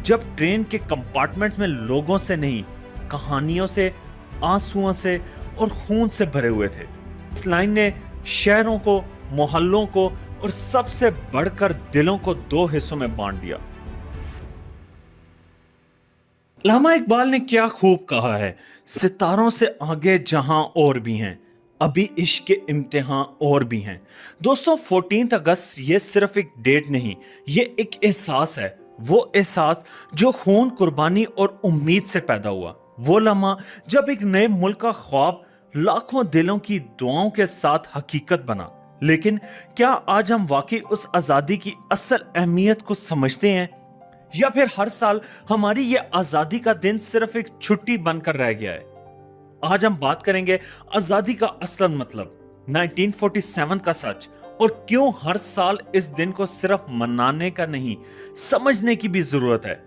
जब ट्रेन के कंपार्टमेंट्स में लोगों से नहीं, कहानियों से, आंसुओं से और खून से भरे हुए थे। इस लाइन ने शहरों को, मोहल्लों को और सबसे बढ़कर दिलों को दो हिस्सों में बांट दिया। अल्लामा इकबाल ने क्या खूब कहा है, सितारों से आगे जहां और भी हैं, अभी इश्क के इम्तिहान और भी हैं। दोस्तों, 14 अगस्त ये सिर्फ एक डेट नहीं, ये एक एहसास है। वो एहसास जो खून, कुर्बानी और उम्मीद से पैदा हुआ। वो लम्हा जब एक नए मुल्क का ख्वाब लाखों दिलों की दुआओं के साथ हकीकत बना। लेकिन क्या आज हम वाकई उस आजादी की असल अहमियत को समझते हैं, या फिर हर साल हमारी ये आजादी का दिन सिर्फ एक छुट्टी बनकर रह गया है? आज हम बात करेंगे आजादी का असल मतलब, 1947 का सच, और क्यों हर साल इस दिन को सिर्फ मनाने का नहीं, समझने की भी जरूरत है।